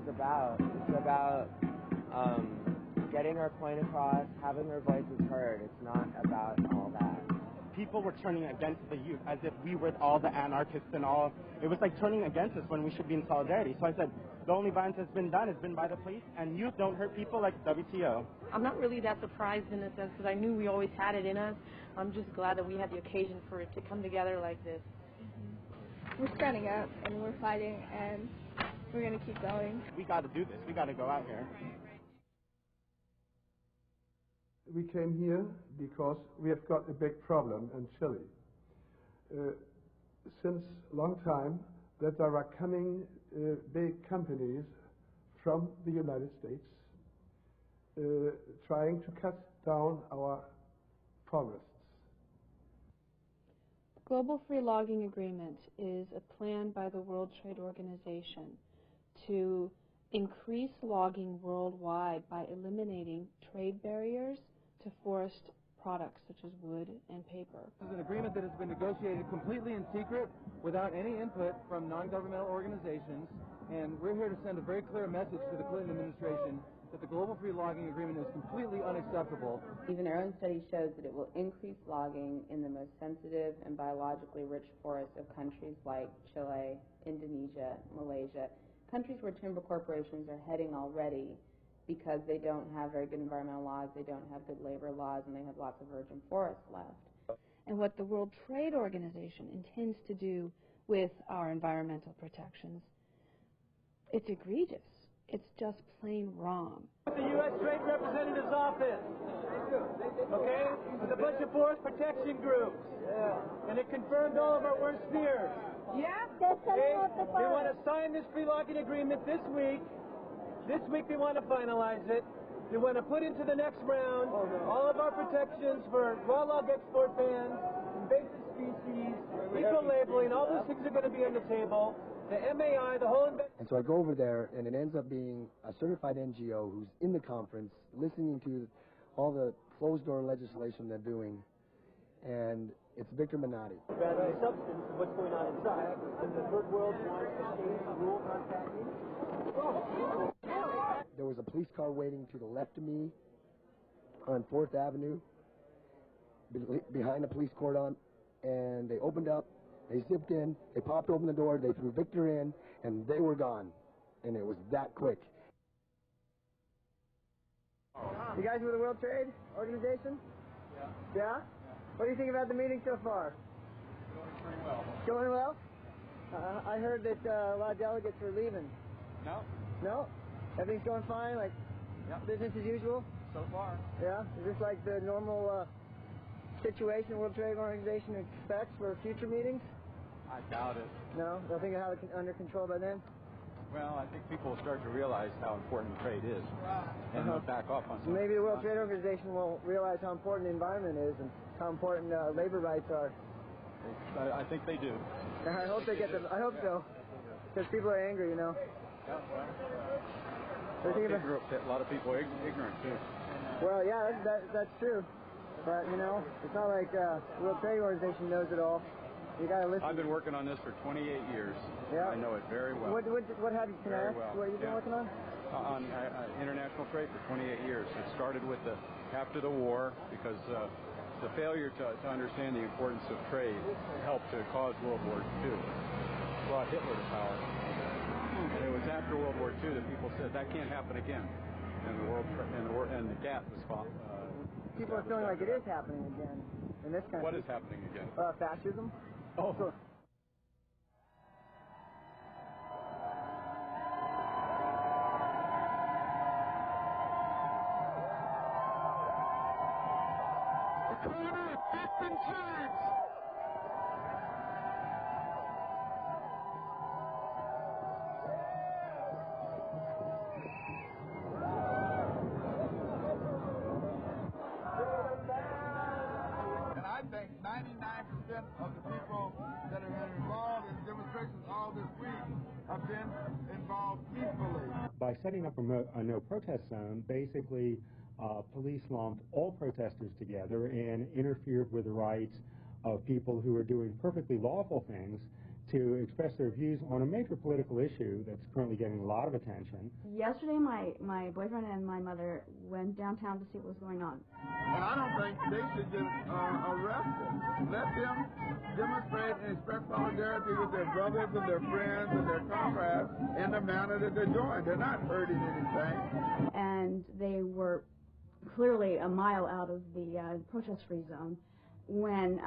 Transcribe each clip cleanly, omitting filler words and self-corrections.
is about. It's about getting our point across, having our voices heard. It's not about all that. People were turning against the youth as if we were all the anarchists and all. It was like turning against us when we should be in solidarity. So I said, the only violence that's been done has been by the police, and youth don't hurt people like WTO. I'm not really that surprised in a sense because I knew we always had it in us. I'm just glad that we had the occasion for it to come together like this. We're standing up and we're fighting and we're going to keep going. We got to do this. We got to go out here. We came here because we have got a big problem in Chile. Since a long time that there are coming big companies from the United States trying to cut down our forests. The Global Free Logging Agreement is a plan by the World Trade Organization to increase logging worldwide by eliminating trade barriers to forest products such as wood and paper. This is an agreement that has been negotiated completely in secret without any input from non-governmental organizations, and we're here to send a very clear message to the Clinton administration that the Global Free Logging Agreement is completely unacceptable. Even our own study shows that it will increase logging in the most sensitive and biologically rich forests of countries like Chile, Indonesia, Malaysia, countries where timber corporations are heading already because they don't have very good environmental laws, they don't have good labor laws, and they have lots of virgin forests left. And what the World Trade Organization intends to do with our environmental protections, it's egregious. It's just plain wrong. The U.S. Trade Representative's office, okay? With a bunch of forest protection groups. Yeah. And it confirmed all of our worst fears. Yeah? Okay? They want to sign this free logging agreement this week. This week they want to finalize it. They want to put into the next round all of our protections for raw log export bans, invasive species, eco-labeling, all those things are going to be on the table. The MAI, the whole investment. And so I go over there, and it ends up being a certified NGO who's in the conference, listening to all the closed-door legislation they're doing, and it's Victor Minotti. Rather the substance of what's going on inside, and the third world wants to change the rules on fracking. There was a police car waiting to the left of me on 4th Avenue, behind the police cordon, and they opened up, they zipped in, they popped open the door, they threw Victor in, and they were gone. And it was that quick. You guys with the World Trade Organization? Yeah. Yeah? What do you think about the meeting so far? Going pretty well. Going well? I heard that a lot of delegates were leaving. No. No? Everything's going fine? Like business as usual? So far. Yeah? Is this like the normal situation World Trade Organization expects for future meetings? I doubt it. No? They'll think they'll have it under control by then? Well, I think people will start to realize how important trade is, and they'll back off on some. Maybe the World Trade Organization will realize how important the environment is and how important labor rights are. I think they do. I hope they get them. I hope so, because people are angry, you know. Yeah, well, a lot of people are ignorant too. Well, yeah, that's true. But you know, it's not like the World Trade Organization knows it all. You gotta listen. I've been working on this for 28 years. Yeah. I know it very well. What have you? Can I ask what you've been working on? On international trade for 28 years. It started with after the war because the failure to understand the importance of trade helped to cause World War II. Brought Hitler to power. And it was after World War II that people said that can't happen again. And the gap was fought. People are feeling like it is happening again in this country. What is happening again? Fascism. Oh. So, And I think 99% of the people that have been involved in demonstrations all this week have been involved peacefully. By setting up a no protest zone, basically police lumped all protesters together and interfered with the rights of people who are doing perfectly lawful things to express their views on a major political issue that's currently getting a lot of attention. Yesterday, my boyfriend and my mother went downtown to see what was going on. And I don't think they should get arrested. Let them demonstrate and express solidarity with their brothers and their friends and their comrades in the manner that they're doing. They're not hurting anything. And they were clearly a mile out of the protest-free zone when,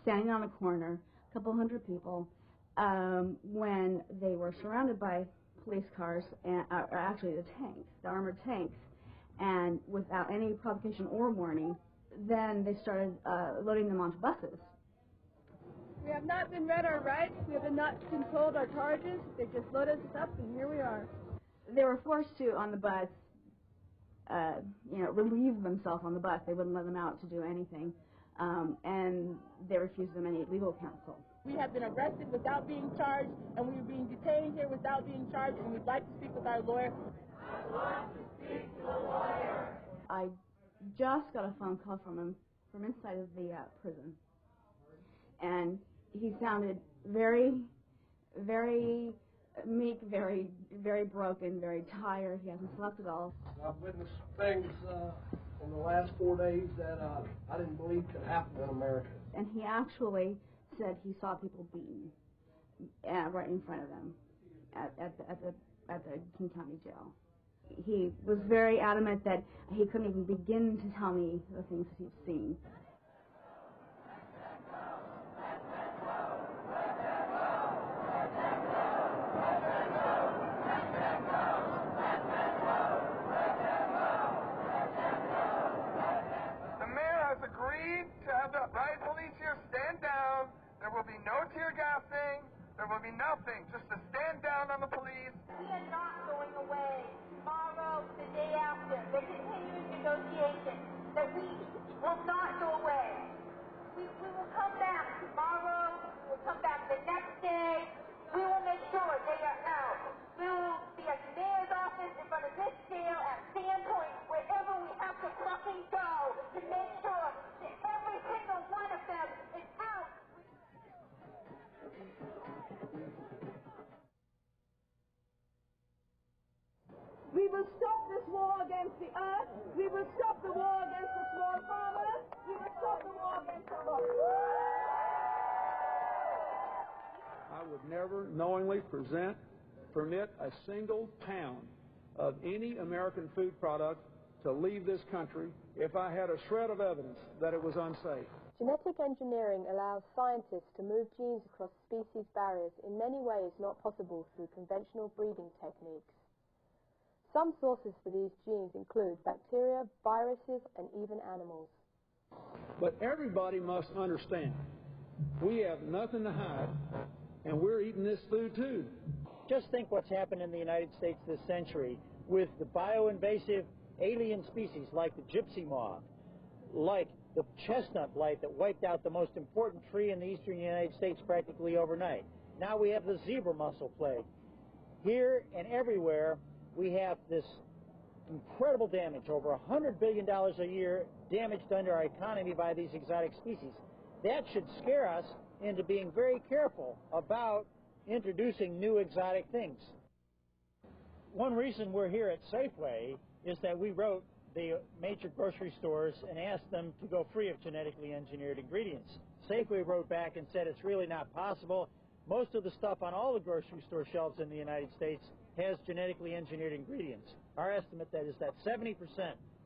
standing on a corner, a couple hundred people, when they were surrounded by police cars, and actually the tanks, the armored tanks, and without any provocation or warning, then they started loading them onto buses. We have not been read our rights. We have not been told our charges. They just loaded us up, and here we are. They were forced to, on the bus, relieve themselves on the bus. They wouldn't let them out to do anything, and they refused them any legal counsel. We have been arrested without being charged, and we are being detained here without being charged, and we'd like to speak with our lawyer. I want to speak to a lawyer. I just got a phone call from him from inside of the prison, and he sounded very, very meek, very, very broken, very tired. He hasn't slept at all. I've witnessed things in the last 4 days that I didn't believe could happen in America. And he actually said he saw people beaten right in front of him at the King County Jail. He was very adamant that he couldn't even begin to tell me the things that he'd seen. The mayor has agreed to have the riot police here stand down. There will be no tear gassing. There will be nothing. Just to stand down on the police. We are not going away. Tomorrow, the day after, they're continuing negotiations. That we will not go away. We will come back tomorrow. We will come back the next day. We will make sure they are out. We will be at the mayor's office, in front of this jail, at Sandpoint, wherever we have to fucking go to make sure that every single one of them is out. We will stop this war against the earth. We will stop the war against the small farmers. We will stop the war against the rock. I would never knowingly permit a single pound of any American food product to leave this country if I had a shred of evidence that it was unsafe. Genetic engineering allows scientists to move genes across species barriers in many ways not possible through conventional breeding techniques. Some sources for these genes include bacteria, viruses, and even animals. But everybody must understand, we have nothing to hide, and we're eating this food too. Just think what's happened in the United States this century with the bioinvasive alien species like the gypsy moth, like the chestnut blight that wiped out the most important tree in the eastern United States practically overnight. Now we have the zebra mussel plague. Here and everywhere we have this incredible damage, over $100 billion a year damage done to our economy by these exotic species. That should scare us into being very careful about introducing new exotic things. One reason we're here at Safeway is that we wrote the major grocery stores and asked them to go free of genetically engineered ingredients. Safeway wrote back and said it's really not possible. Most of the stuff on all the grocery store shelves in the United States has genetically engineered ingredients. Our estimate is that 70%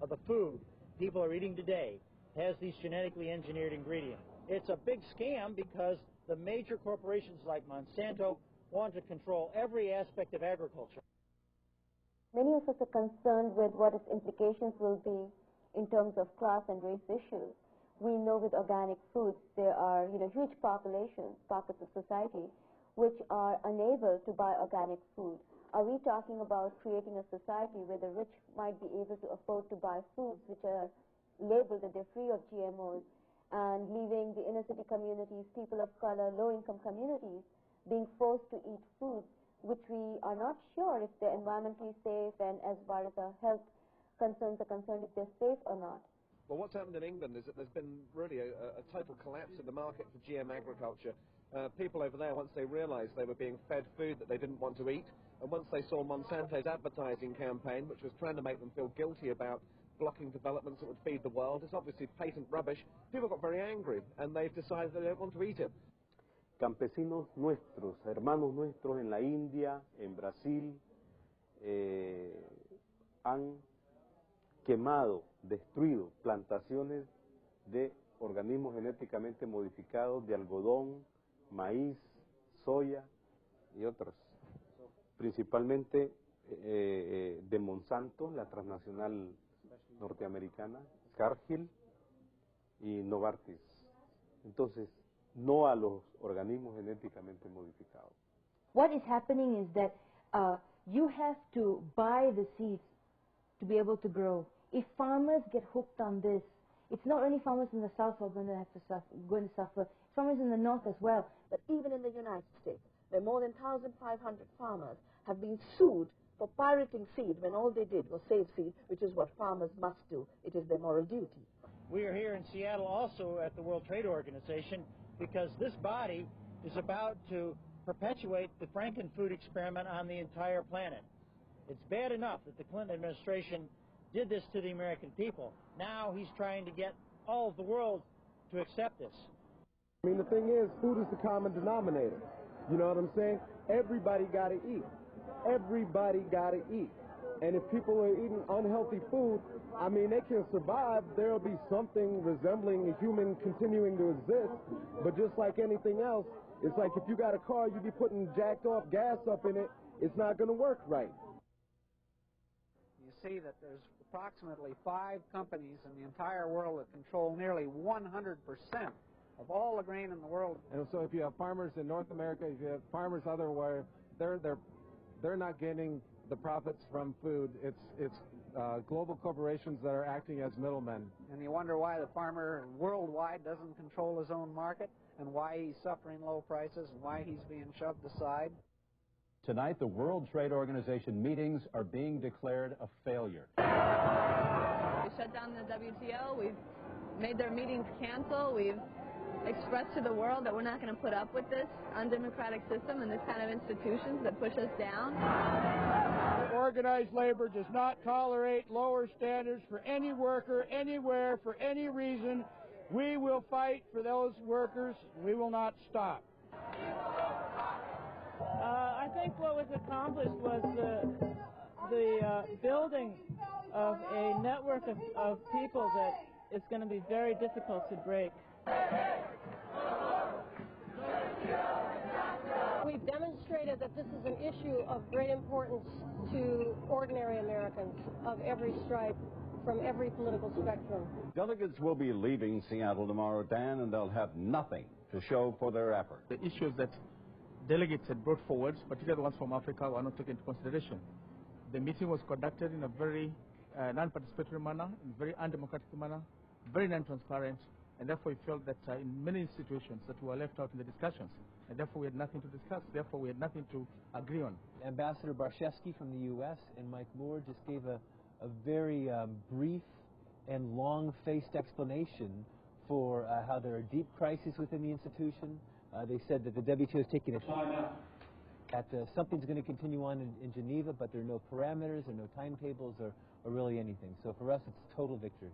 of the food people are eating today has these genetically engineered ingredients. It's a big scam because the major corporations like Monsanto want to control every aspect of agriculture. Many of us are concerned with what its implications will be in terms of class and race issues. We know with organic foods there are huge populations, pockets of society, which are unable to buy organic food. Are we talking about creating a society where the rich might be able to afford to buy foods which are labeled that they're free of GMOs, and leaving the inner city communities, people of color, low-income communities, being forced to eat foods which we are not sure if they're environmentally safe and as far as our health concerns are concerned, if they're safe or not? Well, what's happened in England is that there's been really a total collapse of the market for GM agriculture. people over there, once they realized they were being fed food that they didn't want to eat, and once they saw Monsanto's advertising campaign, which was trying to make them feel guilty about blocking developments that would feed the world, it's obviously patent rubbish, people got very angry, and they've decided they don't want to eat it. Campesinos nuestros, hermanos nuestros en la India, en Brasil, han quemado, destruido plantaciones de organismos genéticamente modificados de algodón, maíz, soya y otros, principalmente de Monsanto, la transnacional norteamericana, Cargill y Novartis. Entonces, no a los organismos genéticamente modificados. What is happening is that you have to buy the seeds to be able to grow. If farmers get hooked on this, it's not only farmers in the south who are going to suffer, it's farmers in the north as well. But even in the United States, where more than 1,500 farmers have been sued for pirating seed when all they did was save seed, which is what farmers must do. It is their moral duty. We are here in Seattle also at the World Trade Organization because this body is about to perpetuate the Frankenfood experiment on the entire planet. It's bad enough that the Clinton administration did this to the American people. Now he's trying to get all of the world to accept this. I mean, the thing is, food is the common denominator. You know what I'm saying? Everybody got to eat. Everybody got to eat. And if people are eating unhealthy food, I mean, they can survive. There'll be something resembling a human continuing to exist. But just like anything else, it's like if you got a car, you be putting jacked off gas up in it, it's not going to work right. You see that there's approximately 5 companies in the entire world that control nearly 100% of all the grain in the world. And so if you have farmers in North America, if you have farmers otherwhere, they're not getting the profits from food. It's global corporations that are acting as middlemen. And you wonder why the farmer worldwide doesn't control his own market, and why he's suffering low prices, and why he's being shoved aside. Tonight, the World Trade Organization meetings are being declared a failure. We shut down the WTO. We've made their meetings cancel. We've expressed to the world that we're not going to put up with this undemocratic system and this kind of institutions that push us down. Organized labor does not tolerate lower standards for any worker, anywhere, for any reason. We will fight for those workers. We will not stop. I think what was accomplished was the building of a network of people that is going to be very difficult to break. We've demonstrated that this is an issue of great importance to ordinary Americans of every stripe, from every political spectrum. Delegates will be leaving Seattle tomorrow, Dan, and they'll have nothing to show for their effort. The issues that delegates had brought forward, particularly the ones from Africa, were not taken into consideration. The meeting was conducted in a very non-participatory manner, in a very undemocratic manner, very non-transparent, and therefore we felt that in many situations that we were left out in the discussions, and therefore we had nothing to discuss, therefore we had nothing to agree on. Ambassador Barshevsky from the U.S. and Mike Moore just gave a very brief and long-faced explanation for how there are deep crises within the institution. They said that the WTO is taking a that something's going to continue on in Geneva, but there are no parameters or no timetables or really anything. So for us, it's a total victory.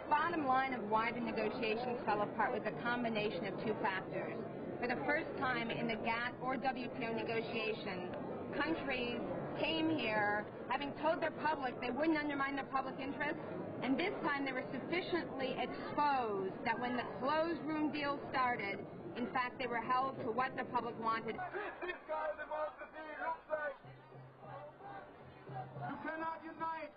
Bottom line of why the negotiations fell apart was a combination of 2 factors. For the first time in the GATT or WTO negotiations, countries came here having told their public they wouldn't undermine their public interests, and this time they were sufficiently exposed that when the closed room deal started, in fact, they were held to what the public wanted. This is how democracy looks like. You cannot unite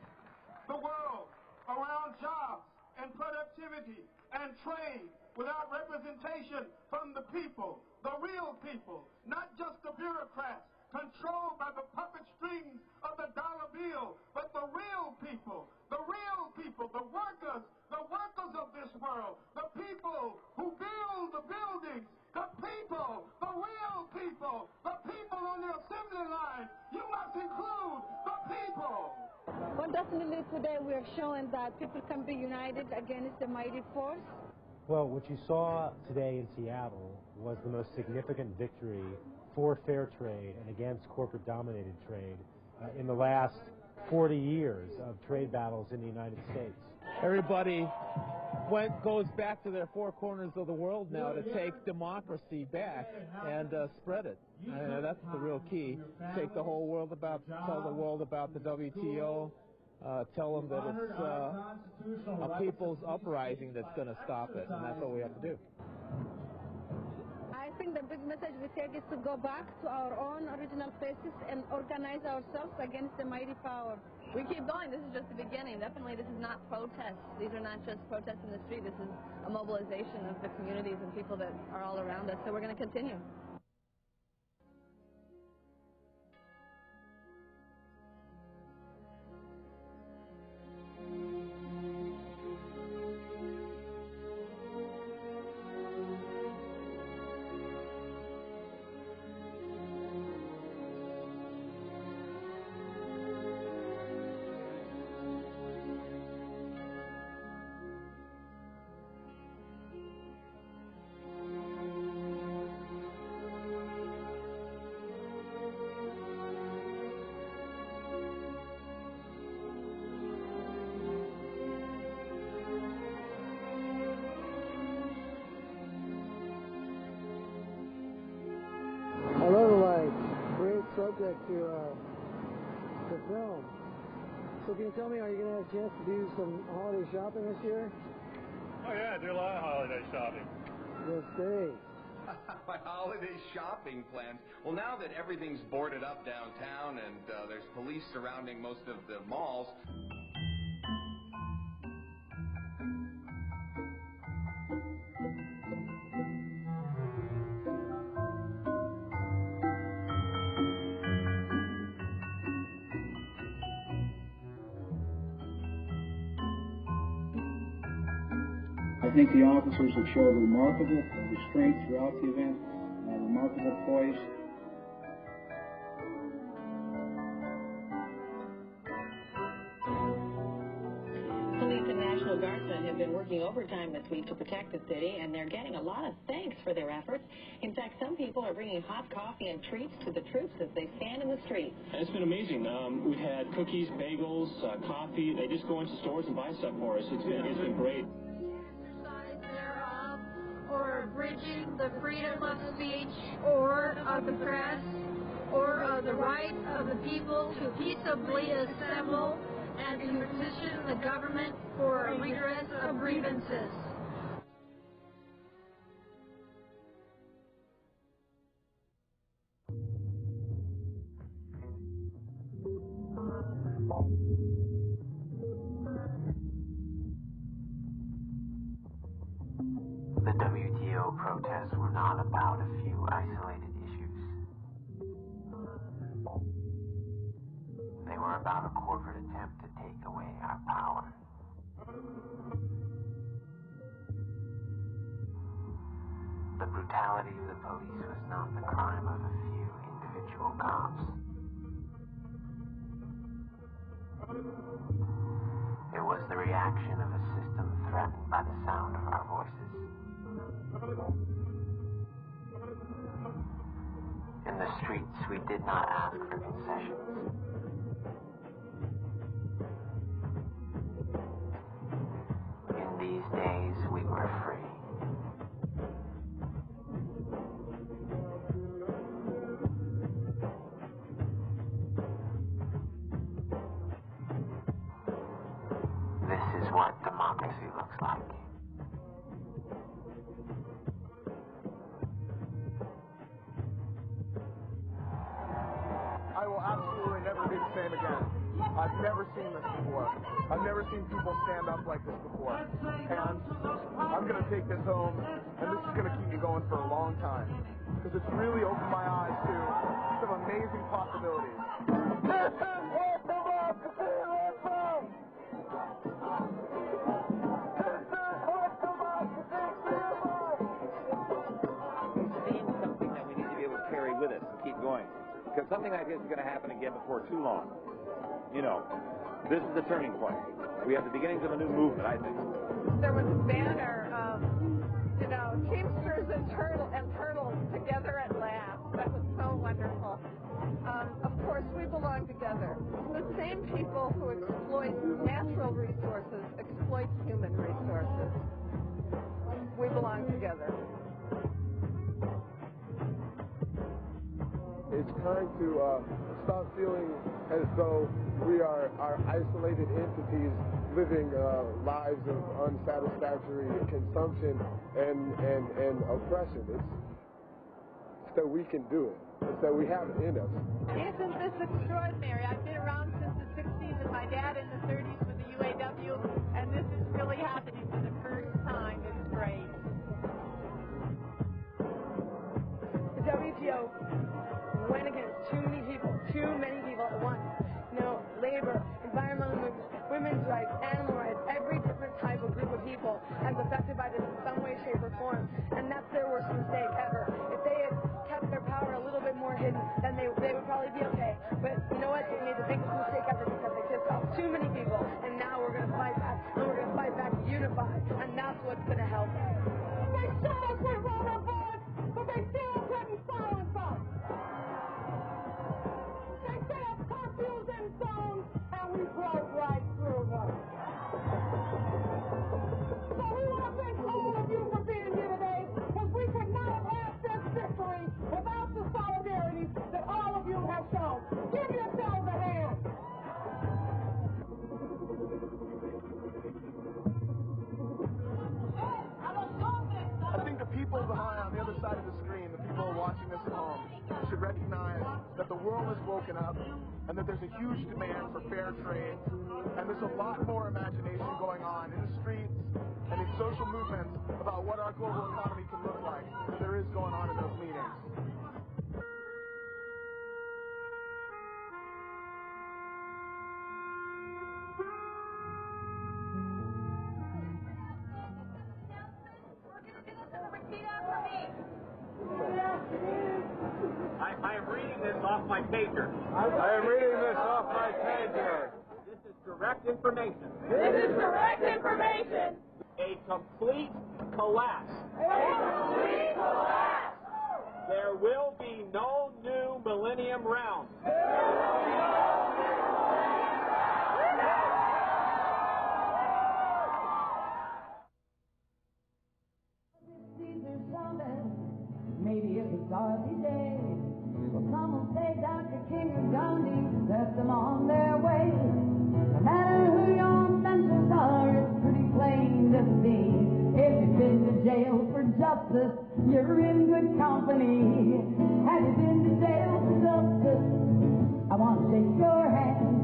the world around jobs and productivity and trade without representation from the people, the real people, not just the bureaucrats controlled by the puppet strings of the dollar bill, but the real people, the workers of this world, the people who build the buildings, the people, the real people, the people on the assembly line. You must include the people. Well, definitely today we are showing that people can be united against the mighty force. Well, what you saw today in Seattle was the most significant victory for fair trade and against corporate-dominated trade in the last 40 years of trade battles in the United States. Everybody goes back to their four corners of the world now to take democracy back and spread it. That's the real key. Take the whole world tell the world about the WTO. Tell them that it's a people's uprising that's going to stop it, and that's what we have to do. I think the big message we take is to go back to our own original places and organize ourselves against the mighty power. We keep going. This is just the beginning. Definitely, this is not protests. These are not just protests in the street. This is a mobilization of the communities and people that are all around us. So we're going to continue. Subject to film. So can you tell me, are you going to have a chance to do some holiday shopping this year? Oh yeah, I do a lot of holiday shopping. Yes, say. My holiday shopping plans. Well, now that everything's boarded up downtown and there's police surrounding most of the malls. I think the officers have showed remarkable restraint throughout the event, remarkable poise. Police and National Guardsmen have been working overtime this week to protect the city, and they're getting a lot of thanks for their efforts. In fact, some people are bringing hot coffee and treats to the troops as they stand in the streets. It's been amazing. We've had cookies, bagels, coffee. They just go into stores and buy stuff for us. It's been great. Or bridging the freedom of speech or of the press or of the right of the people to peaceably assemble and to petition the government for a redress of grievances. The WTO protests were not about a few isolated issues. They were about a corporate attempt to take away our power. The brutality of the police was not the crime of a few individual cops. It was the reaction of a system threatened by the sound of our voices. In the streets, we did not ask for concessions. In these days, we were free. This is what democracy looks like. I will absolutely never be the same again. I've never seen this before. I've never seen people stand up like this before. And I'm going to take this home, and this is going to keep me going for a long time. Because it's really opened my eyes to some amazing possibilities. This is what democracy looks like! Seeing something that we need to be able to carry with us and keep going. Because something like this is going to happen again before too long. You know, this is the turning point. We have the beginnings of a new movement, I think. There was a banner of, Teamsters and turtle Of course, we belong together. The same people who exploit natural resources exploit human resources. We belong together. It's time to stop feeling as though we are isolated entities living lives of unsatisfactory consumption and oppression. It's that we can do it. It's that we have it in us. Isn't this extraordinary? I've been around since the 60s and my dad in the 30s with the UAW, and this is really happening for the first time. It's great. The WTO went against too many people at once. You know, labor, environmental movement, women's rights, animal rights, every different type of group of people is affected by this in some way, shape, or form. And that's their worst mistake ever. If they had kept their power a little bit more hidden, then they would probably be okay. But you know what? They made the biggest mistake ever because they pissed off too many people. And now we're going to fight back. And we're going to fight back unified. And that's what's going to help us. They shot us with rubber bullets, but they still couldn't silence us. They set up curfews and zones, and we broke right through them. So we want to thank all of you for being here today, because we could not have had this victory without the solidarity that all of you have shown. Give yourselves a hand. I think the people on the other side of the screen, the people watching us at home, should recognize that the world has woken up and that there's a huge demand for fair trade, and there's a lot more imagination going on in the streets and in social movements about what our global economy can look like than there is going on in those meetings. I am reading this off my pager. I am reading this off my pager. This is direct information. This is direct information. A complete collapse. A complete collapse. There will be no new millennium round. Maybe it's a starry day. Well, some will say Dr. King and Gandhi set them on their way. No matter who your mentors are, it's pretty plain to see. If you've been to jail for justice, you're in good company. Have you been to jail for justice? I want to shake your hand.